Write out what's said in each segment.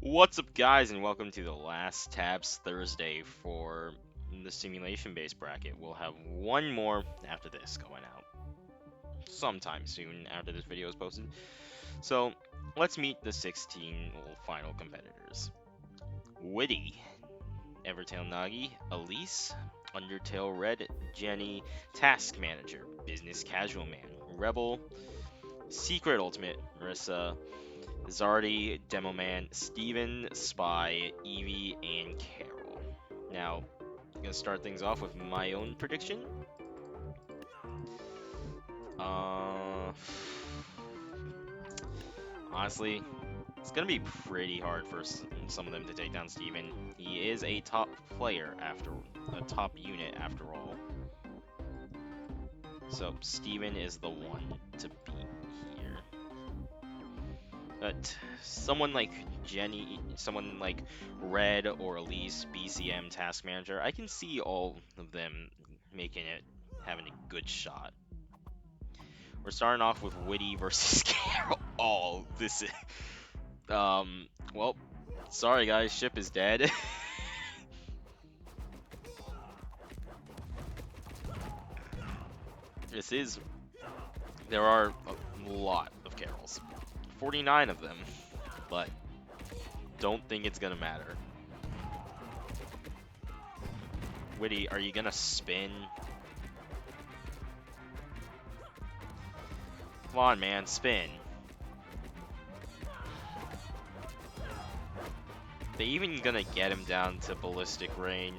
What's up, guys, and welcome to the last tabs Thursday for the simulation-based bracket. We'll have one more after this going out sometime soon after this video is posted. So let's meet the 16 final competitors. Witty, Evertail Nagi, Elise, Undertale Red, Jenny, Task Manager, Business Casual Man, Rebel, Secret Ultimate, Marissa, Zardy, Demoman, Steven, Spy, Evie, and Carol. Now, I'm gonna start things off with my own prediction. Uh, Honestly, it's gonna be pretty hard for some of them to take down Steven. He is a top player after a top unit after all. So Steven is the one to beat here. But someone like Jenny, someone like Red or Elise, BCM, Task Manager, I can see all of them making it, having a good shot. We're starting off with Witty versus Carol. Oh, this is, well, sorry guys, ship is dead. This is, there are a lot of Carols. 49 of them, but don't think it's gonna matter. Witty, are you gonna spin? Come on, man, spin. They even gonna get him down to ballistic range?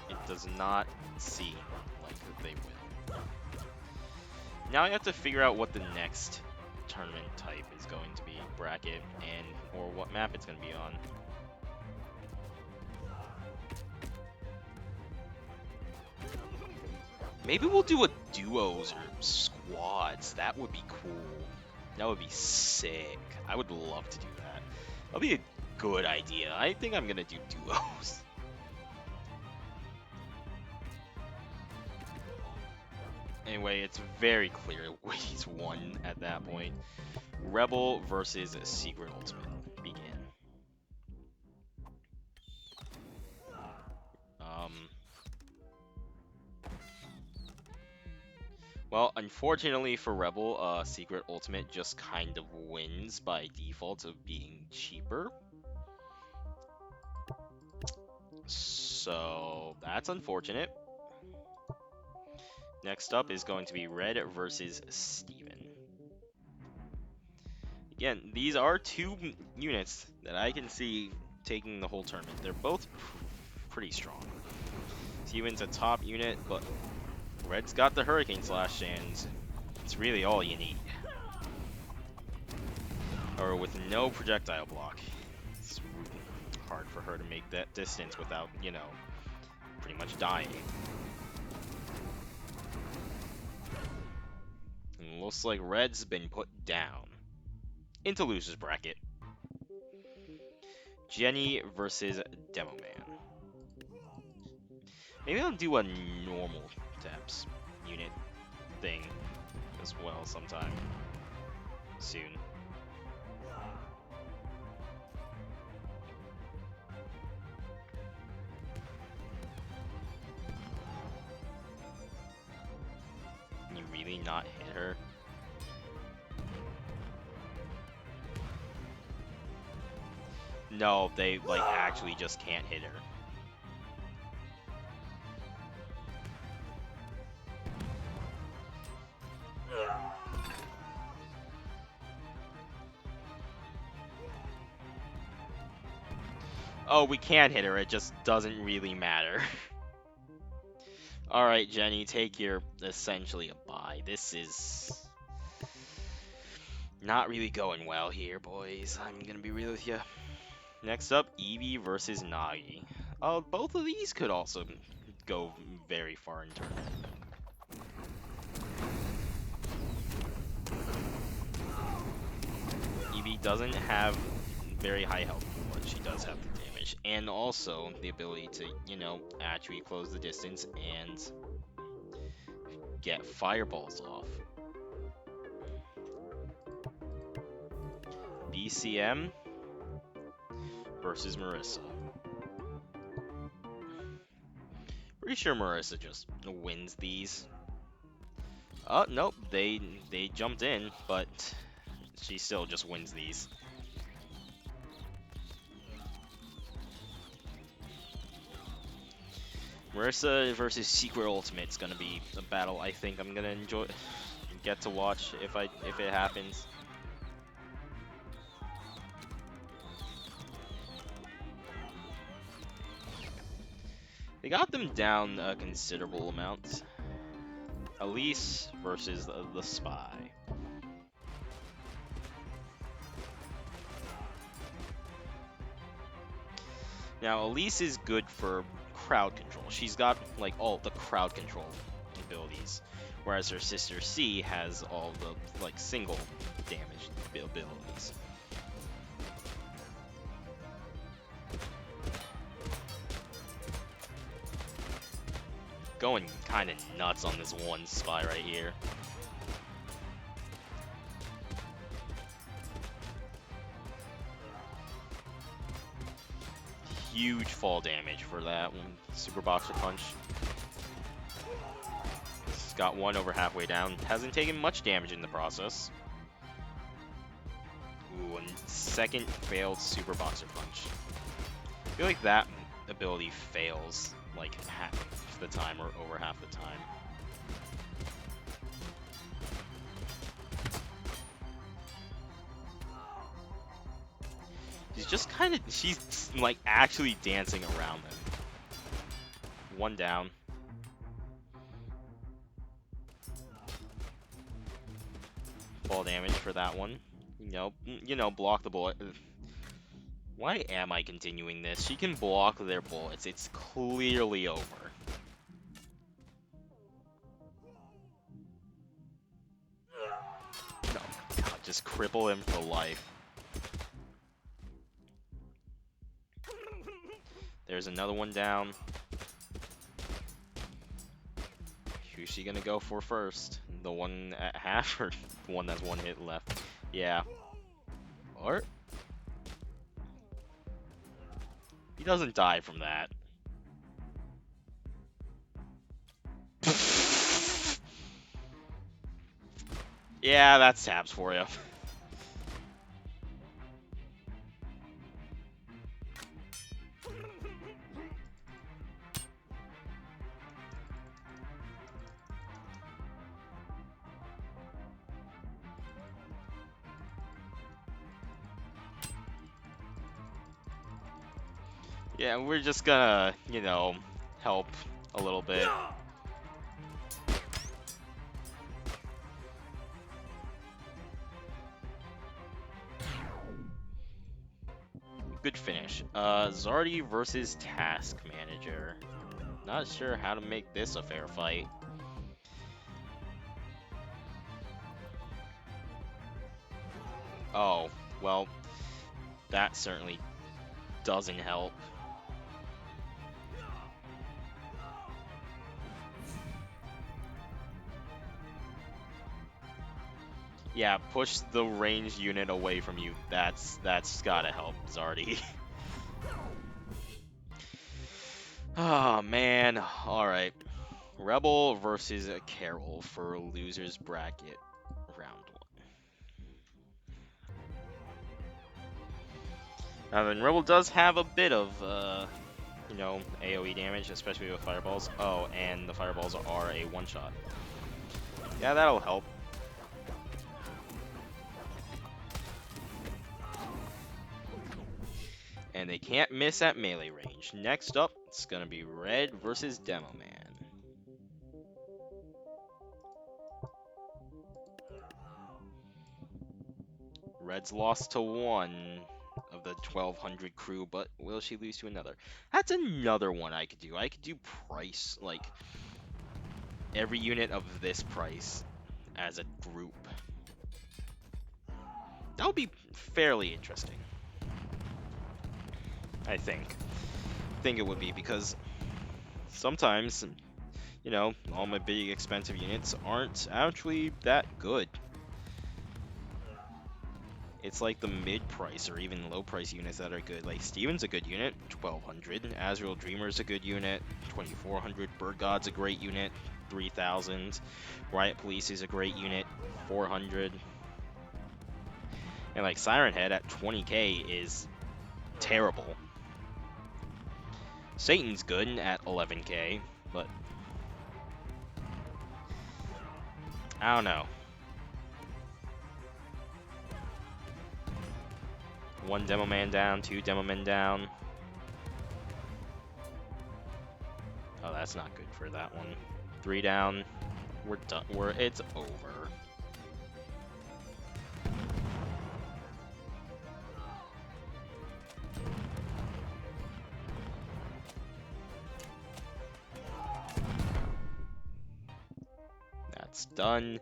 It does not seem like they will. Now I have to figure out what the next tournament type is going to be, bracket, and or what map it's gonna be on. Maybe we'll do a duos or squads. That would be cool. That would be sick. I would love to do that. That'll be a good idea. I think I'm gonna do duos. Anyway, it's very clear he's won at that point. Rebel versus Secret Ultimate. Begin. Well, unfortunately for Rebel, Secret Ultimate just kind of wins by default of being cheaper. So that's unfortunate. Next up is going to be Red versus Steven. Again, these are two units that I can see taking the whole tournament. They're both pretty strong. Steven's a top unit, but Red's got the Hurricane Slash, and it's really all you need. Or with no projectile block. It's hard for her to make that distance without, you know, pretty much dying. And looks like Red's been put down into loser's bracket. Jenny versus Demoman. Maybe I'll do a normal taps unit thing as well sometime soon. Can you really not hit her? No, they like actually just can't hit her. Oh, we can hit her, it just doesn't really matter. Alright, Jenny, take your essentially a bye. This is not really going well here, boys. I'm gonna be real with you. Next up, Evie versus Nagi. Both of these could also go very far in tournament. Evie doesn't have very high health, but she does have the damage, and also the ability to, you know, actually close the distance and get fireballs off. BCM versus Marissa. Pretty sure Marissa just wins these. Oh, nope, they jumped in, but she still just wins these. Marissa versus Secret Ultimate's gonna be a battle I think I'm gonna get to watch if it happens. They got them down a considerable amount. Elise versus the Spy. Now, Elise is good for crowd control. She's got, like, all the crowd control abilities, whereas her sister C has all the, like, single damage abilities. Going kind of nuts on this one Spy right here. Huge fall damage for that one. Super Boxer Punch. It's got one over halfway down. Hasn't taken much damage in the process. Ooh, and second failed Super Boxer Punch. I feel like that ability fails like half the time or over half the time. She's like actually dancing around them. One down. Fall damage for that one. You know, block the bullet. Why am I continuing this? She can block their bullets. It's clearly over. No, God, just cripple him for life. There's another one down. Who's she gonna go for first? The one at half or the one that's one hit left? Yeah. Or he doesn't die from that. Yeah, that's tabs for you. Yeah, we're just gonna, help a little bit. Good finish. Zardy versus Task Manager. Not sure how to make this a fair fight. Oh, well, that certainly doesn't help. Yeah, push the ranged unit away from you. That's gotta help, Zardy. Oh man. Alright. Rebel versus Carol for losers bracket round 1. And Rebel does have a bit of AoE damage, especially with fireballs. Oh, and the fireballs are a one-shot. Yeah, that'll help. And they can't miss at melee range. Next up, it's gonna be Red versus Demo Man. Red's lost to one of the 1200 crew, but will she lose to another? That's another one I could do. I could do price, like every unit of this price as a group. That would be fairly interesting. I think it would be, because sometimes, all my big expensive units aren't actually that good. It's like the mid-price or even low-price units that are good. Like Steven's a good unit, 1200. Azrael Dreamer's a good unit, 2400. Bird God's a great unit, 3000. Riot Police is a great unit, 400. And like Siren Head at 20k is terrible. Satan's good at 11k, but I don't know. One Demo Man down, 2 Demo Men down. Oh, that's not good for that one. 3 down. We're done. It's over. That's done.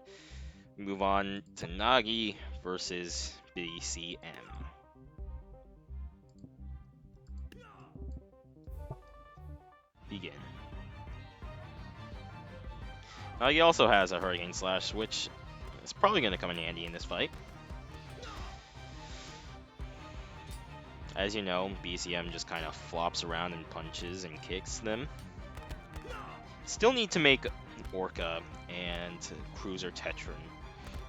Move on to Nagi versus BCM. Begin. Nagi also has a Hurricane Slash, which is probably going to come in handy in this fight. As you know, BCM just kind of flops around and punches and kicks them. Still need to make Orca and Cruiser Tetron,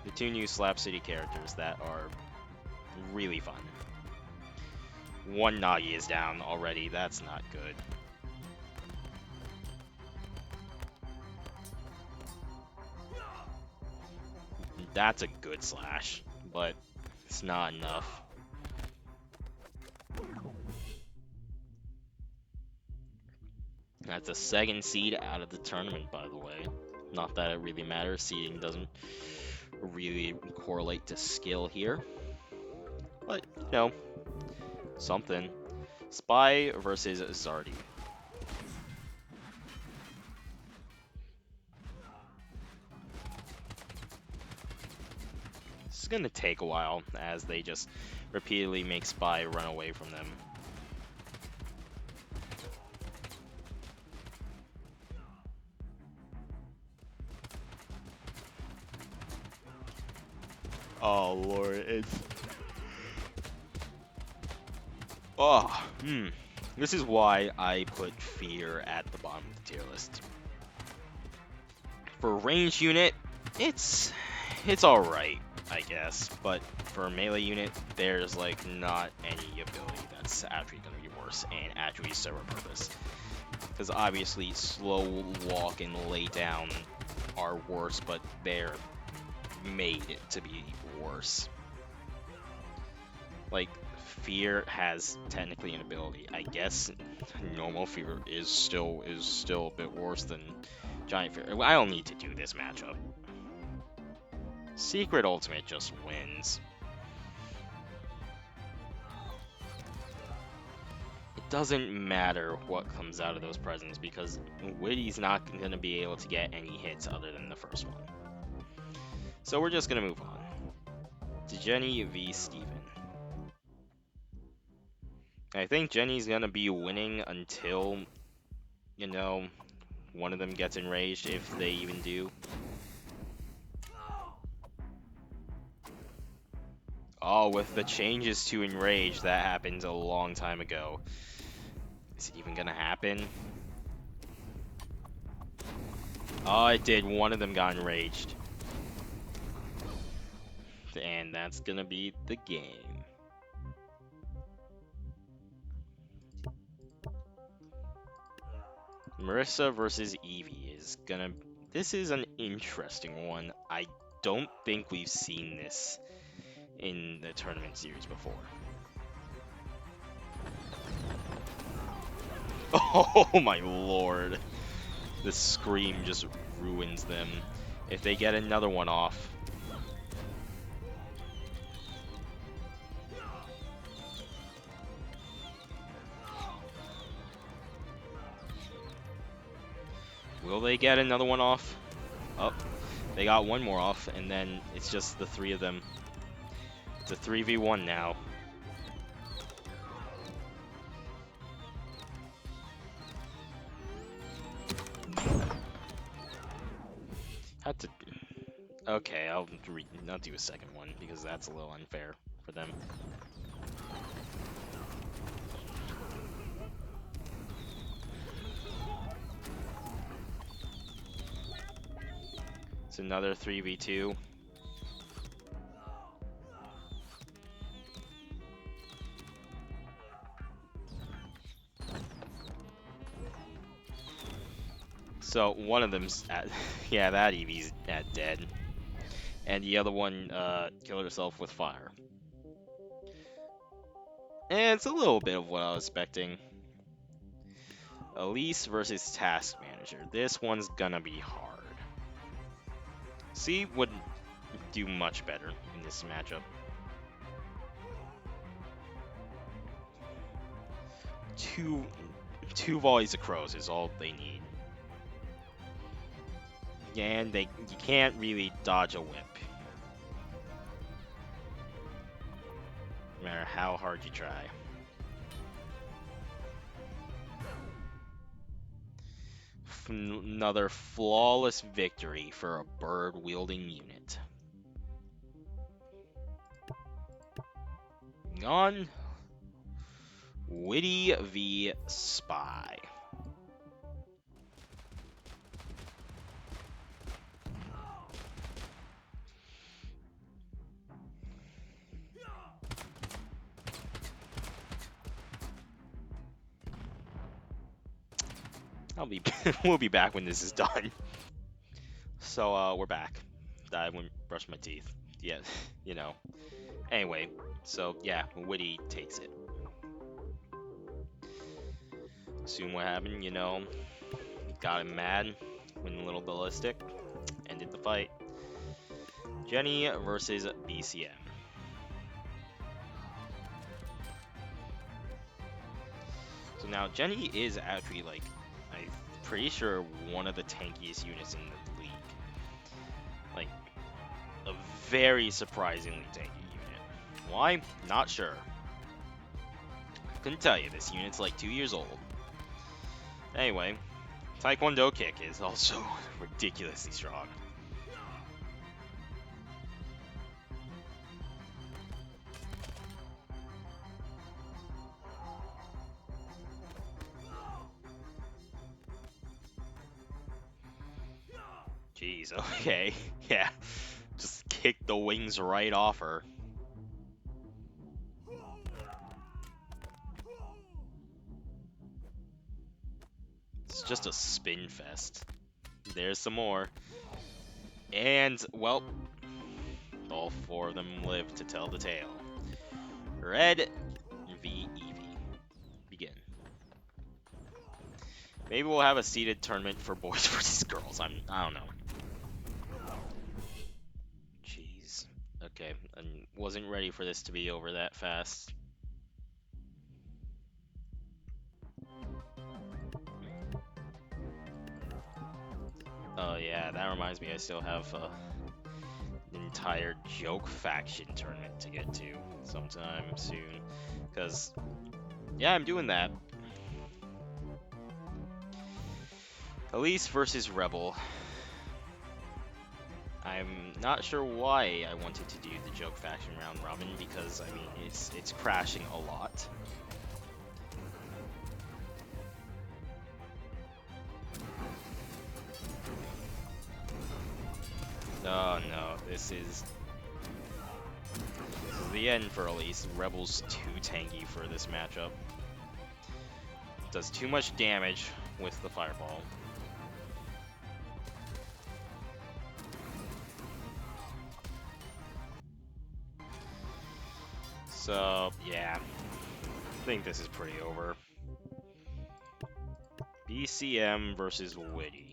the 2 new Slap City characters that are really fun. 1 Nagi is down already, that's not good. That's a good slash, but it's not enough. That's a 2nd seed out of the tournament, by the way. Not that it really matters, seeding doesn't really correlate to skill here. But, you know, something. Spy versus Zardy. This is gonna take a while, as they just repeatedly make Spy run away from them. Oh lord, it's... Oh, This is why I put Fear at the bottom of the tier list. For a range unit, it's alright, I guess. But for a melee unit, there's like not any ability that's actually gonna be worse and actually serve a purpose. Because obviously, slow walk and lay down are worse, but they're made to be worse. Like, Fear has technically an ability. I guess normal Fear is still a bit worse than Giant Fear. I don't need to do this matchup. Secret Ultimate just wins. It doesn't matter what comes out of those presents because Witty's not going to be able to get any hits other than the first one. So we're just going to move on to Jenny v. Steven. I think Jenny's going to be winning until, you know, one of them gets enraged, if they even do. Oh, with the changes to enrage, that happened a long time ago. Is it even gonna happen? Oh, it did. One of them got enraged. And that's gonna be the game. Marissa versus Evie is gonna... This is an interesting one. I don't think we've seen this in the tournament series before. Oh my lord. The scream just ruins them. If they get another one off. Will they get another one off? Oh, they got one more off, and then it's just the 3 of them. It's a 3v1 now. Had to... Okay, I'll do a second one, because that's a little unfair. for them. It's another 3v2. So one of them's at, yeah, that Eevee's at dead, and the other one killed herself with fire. And it's a little bit of what I was expecting. Elise versus Task Manager. This one's gonna be hard. C would do much better in this matchup. Two volleys of crows is all they need. And you can't really dodge a whip. No matter how hard you try. Another flawless victory for a bird-wielding unit. On Witty v Spy. We'll be back when this is done. So we're back. I went brush my teeth. Yeah, you know. Anyway, so yeah, Witty takes it. Soon what happened, you know, got him mad, went a little ballistic, ended the fight. Jenny versus BCM. So now Jenny is actually, like, I'm pretty sure one of the tankiest units in the league. Like, a very surprisingly tanky unit. Why? Not sure. Couldn't tell you, this unit's like 2 years old. Anyway, Taekwondo kick is also ridiculously strong. Jeez, okay, yeah. Just kick the wings right off her. It's just a spin fest. There's some more. And, well, all four of them live to tell the tale. Red v Eevee. Begin. Maybe we'll have a seeded tournament for boys versus girls. I don't know. Jeez. Okay, I wasn't ready for this to be over that fast. Oh yeah, that reminds me, I still have an entire joke faction tournament to get to sometime soon. Because, yeah, I'm doing that. Elise versus Rebel. I'm not sure why I wanted to do the joke faction round robin, because, I mean, it's crashing a lot. Oh no, this is the end for Elise. Rebel's too tanky for this matchup. Does too much damage with the fireball. So, yeah, I think this is pretty over. BCM versus Witty.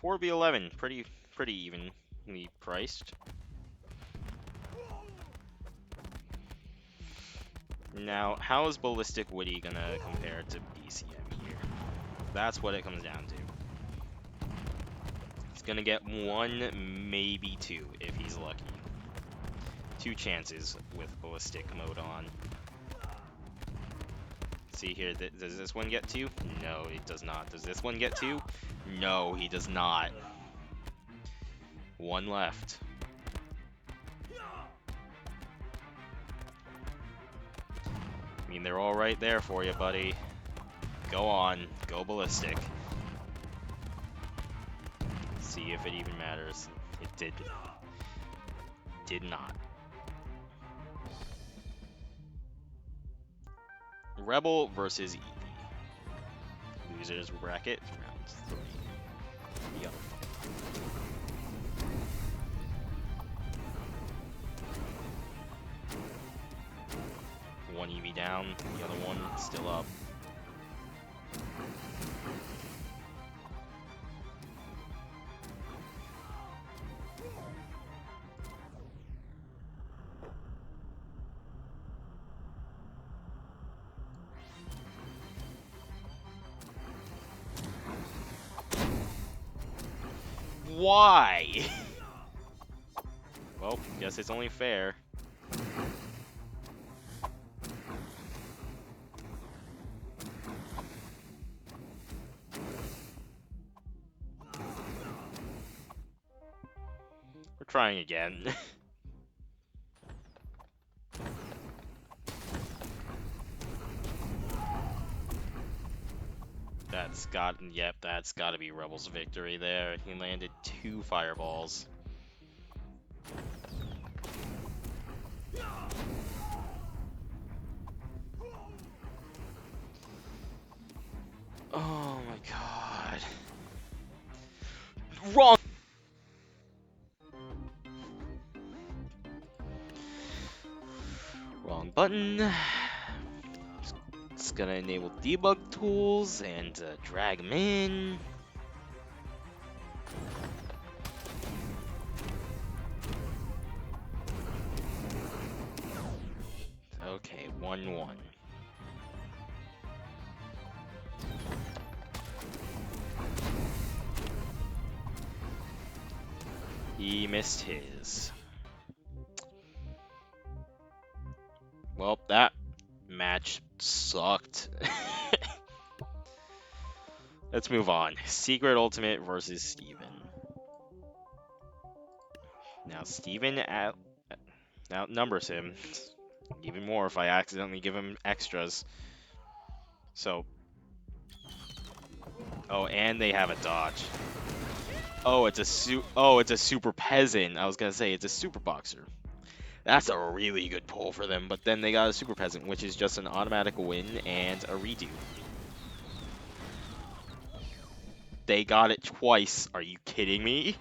$4v11, pretty evenly priced. Now, how is Ballistic Witty gonna compare to BCM here? That's what it comes down to. He's gonna get one, maybe two, if he's lucky. 2 chances with Ballistic mode on. See here, does this one get 2? No, it does not. Does this one get 2? No, he does not. 1 left. I mean, they're all right there for you, buddy. Go on, go ballistic. See if it even matters. It did not. Rebel versus Eevee. Losers bracket, round 3. Yep. One Eevee down, the other one still up. Why? Well, guess it's only fair. We're trying again. That's gotta be Rebel's victory there. He landed 2 fireballs. Oh my god. Wrong! Wrong button. It's gonna enable debug tools and drag them in. Okay, 1-1. He missed his. Well, that match sucked. Let's move on. Secret Ultimate versus Steven. Now, Steven outnumbers him. Even more if I accidentally give him extras. So. Oh, and they have a dodge. Oh, it's a super peasant. I was gonna say it's a super boxer. That's a really good pull for them, but then they got a super peasant, which is just an automatic win and a redo. They got it twice. Are you kidding me?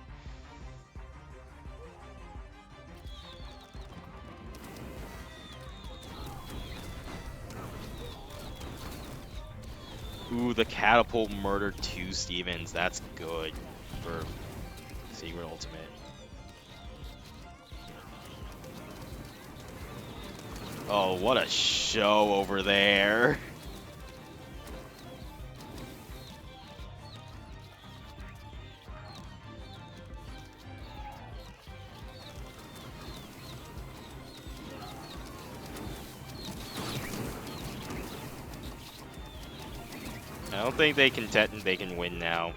Ooh, the catapult murdered 2 Stevens. That's good for Secret Ultimate. Oh, what a show over there. I don't think they can win now.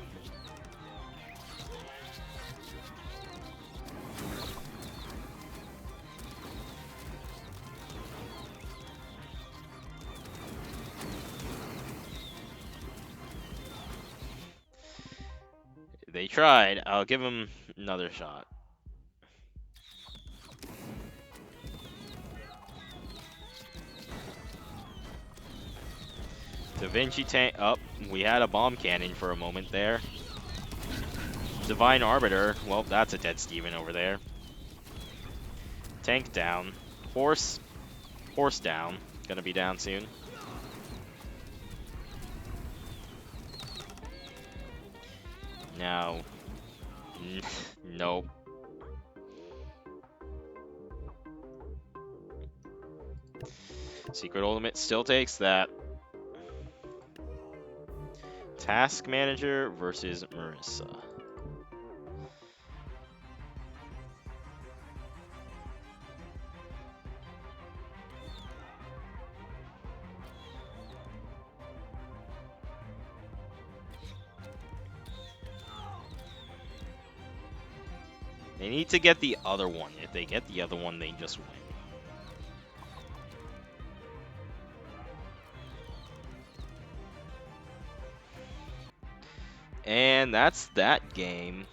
They tried. I'll give them another shot. Da Vinci tank up. We had a bomb cannon for a moment there. Divine Arbiter. Well, that's a dead Steven over there. Tank down. Horse down. Gonna be down soon. Now. Nope. Secret Ultimate still takes that. Task Manager versus Marissa. They need to get the other one. If they get the other one, they just win. And that's that game.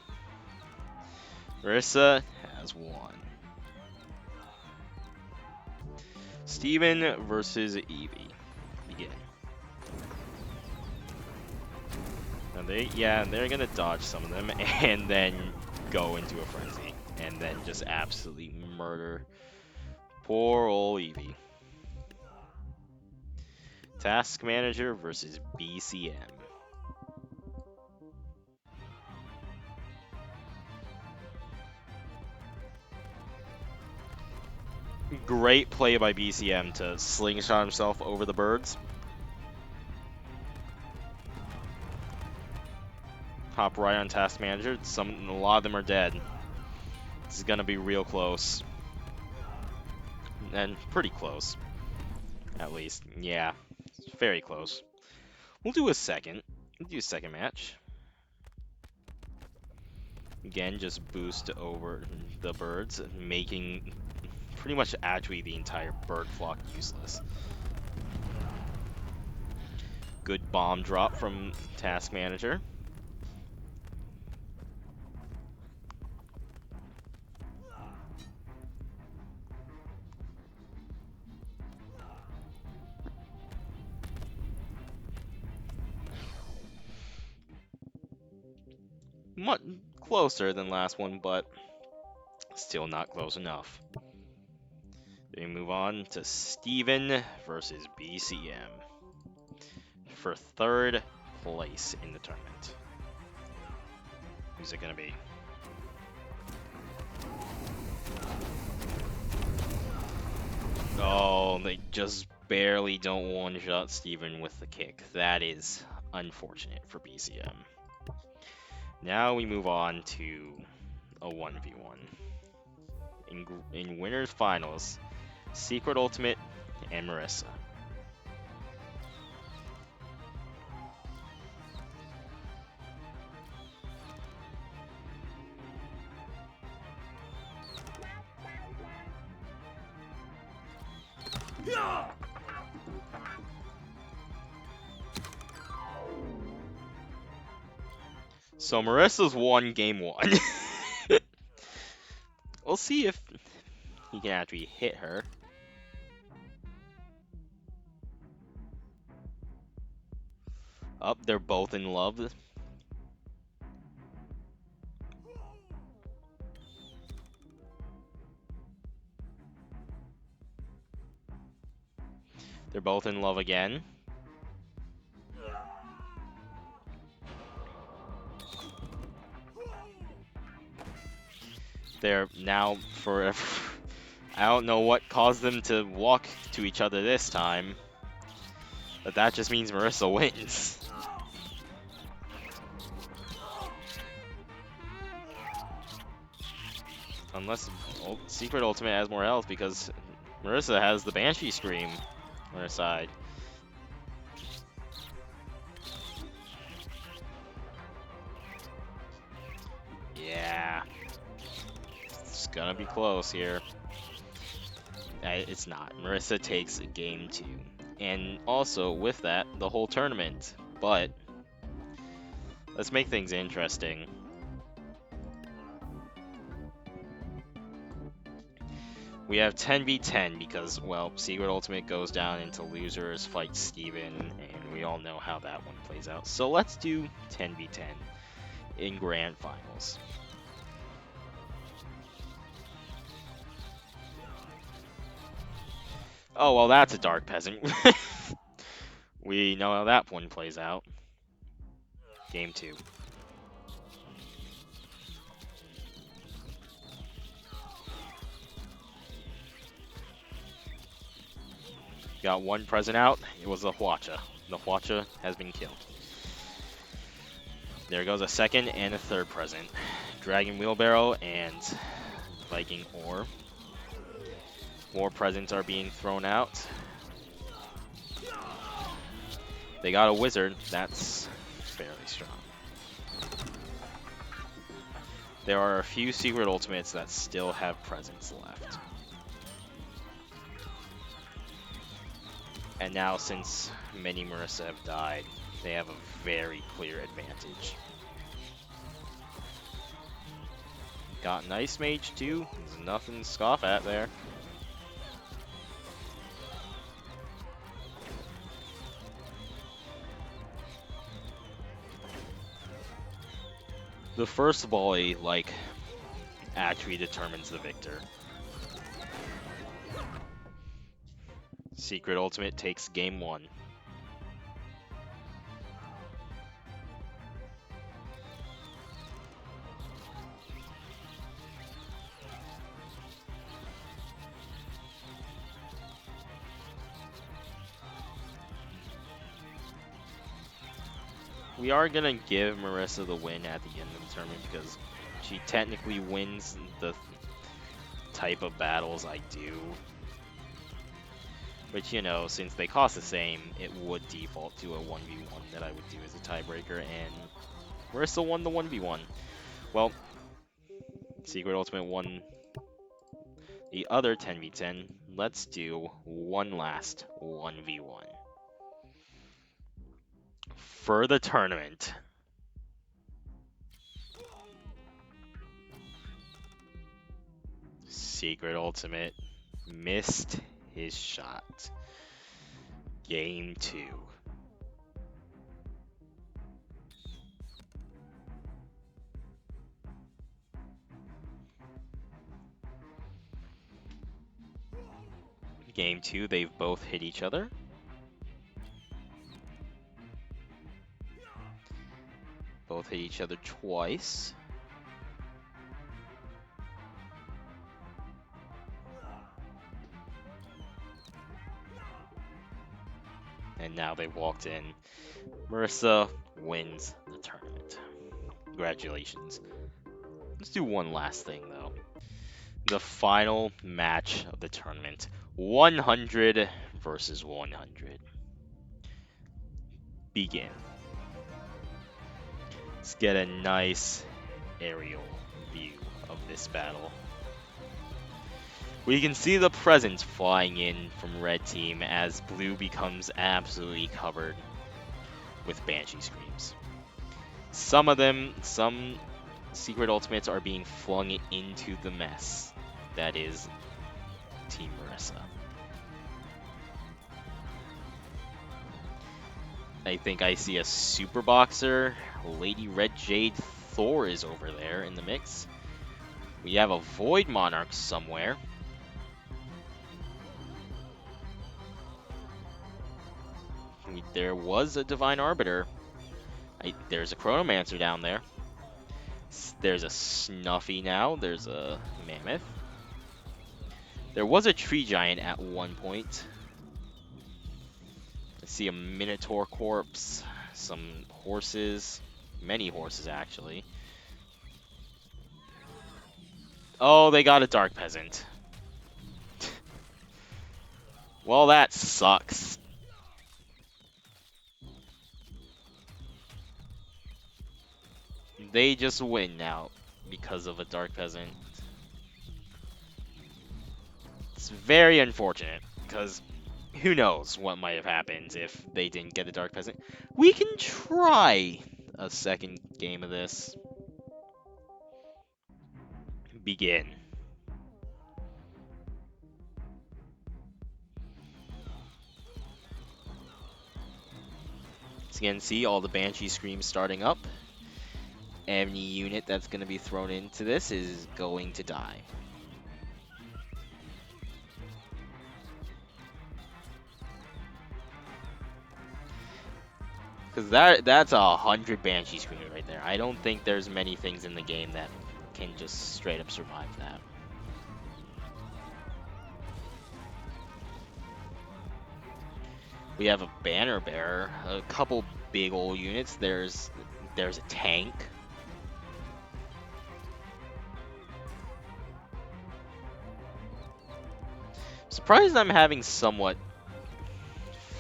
Marissa has won. Steven versus Evie. Begin. Now they're gonna dodge some of them and then go into a frenzy. And then just absolutely murder poor old Evie. Task Manager versus BCM. Great play by BCM to slingshot himself over the birds. Hop right on Task Manager. A lot of them are dead. This is gonna be real close. And pretty close. At least. Yeah. Very close. We'll do a second. We'll do a second match. Again, just boost over the birds, making pretty much actually the entire bird flock useless. Good bomb drop from Task Manager. Much closer than last one, but still not close enough. Then we move on to Steven versus BCM for third place in the tournament. Who's it gonna be? Oh, they just barely don't one-shot Steven with the kick. That is unfortunate for BCM. Now we move on to a 1v1. In winners finals, Secret Ultimate and Marissa. So Marissa's won game 1. We'll see if he can actually hit her. Up, they're both in love. They're both in love again. They're now forever. I don't know what caused them to walk to each other this time, but that just means Marissa wins. Unless Secret Ultimate has more health, because Marissa has the Banshee Scream on her side. Yeah. It's gonna be close here. It's not. Marissa takes game 2. And also, with that, the whole tournament. But, let's make things interesting. We have 10v10 because, well, Secret Ultimate goes down into losers, fights Steven, and we all know how that one plays out. So let's do 10v10 in grand finals. Oh, well, that's a Dark Peasant. We know how that one plays out. Game 2. Got one present out. It was the Hwacha. The Hwacha has been killed. There goes a second and a third present. Dragon Wheelbarrow and Viking Ore. More presents are being thrown out. They got a wizard. That's fairly strong. There are a few secret ultimates that still have presence left. And now, since many Marissa have died, they have a very clear advantage. Got an Ice Mage too. There's nothing to scoff at there. The first volley, like, actually determines the victor. Secret Ultimate takes game 1. We are gonna give Marissa the win at the end of the tournament because she technically wins the type of battles I do. But you know, since they cost the same, it would default to a 1v1 that I would do as a tiebreaker, and Marissa won the 1v1. Well, Secret Ultimate won the other 10v10. Let's do one last 1v1. For the tournament. Secret Ultimate missed his shot. Game 2. Game 2, they've both hit each other. Both hit each other twice. And now they walked in. Marissa wins the tournament. Congratulations. Let's do one last thing, though. The final match of the tournament. 100 versus 100. Begin. Let's get a nice aerial view of this battle. We can see the presence flying in from red team as blue becomes absolutely covered with Banshee Screams. Some secret ultimates are being flung into the mess that is Team Marissa. I think I see a Super Boxer. Lady Red Jade Thor is over there in the mix. We have a Void Monarch somewhere. There was a Divine Arbiter. There's a Chronomancer down there. There's a Snuffy now. There's a Mammoth. There was a Tree Giant at one point. I see a Minotaur corpse. Some horses. Many horses, actually. Oh, they got a Dark Peasant. Well, that sucks. They just win now because of a Dark Peasant. It's very unfortunate because who knows what might have happened if they didn't get a Dark Peasant. We can try a second game of this. Begin. So you can see all the Banshee Screams starting up. Any unit that's going to be thrown into this is going to die. Because that's 100 Banshee Screamers right there. I don't think there's many things in the game that can just straight up survive that. We have a Banner Bearer, a couple big old units. There's a tank. Surprised I'm having somewhat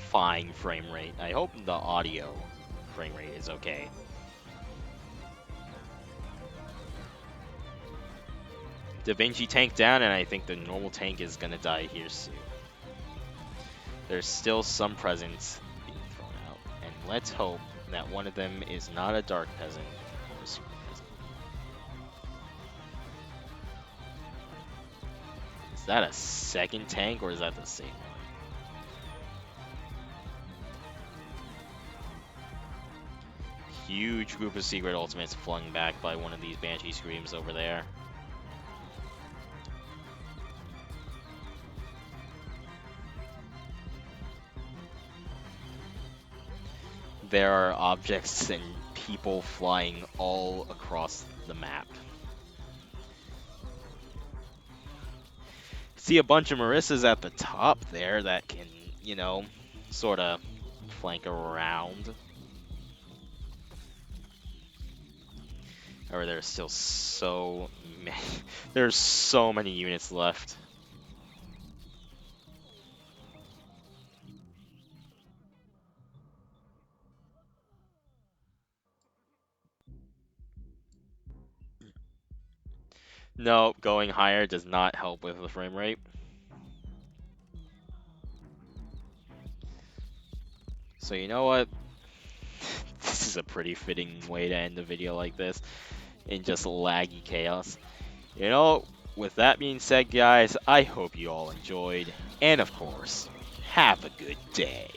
fine frame rate. I hope the audio frame rate is okay. Da Vinci tank down, and I think the normal tank is gonna die here soon. There's still some presence being thrown out, and let's hope that one of them is not a Dark Peasant or a Super Peasant. Is that a second tank, or is that the same one? Huge group of secret ultimates flung back by one of these Banshee Screams over there. There are objects and people flying all across the map. See a bunch of Marissas at the top there that can, you know, sort of flank around. Or there's still so many, there's so many units left. No, going higher does not help with the frame rate. So you know what? This is a pretty fitting way to end a video like this, in just laggy chaos. You know, with that being said, guys, I hope you all enjoyed, and of course, have a good day.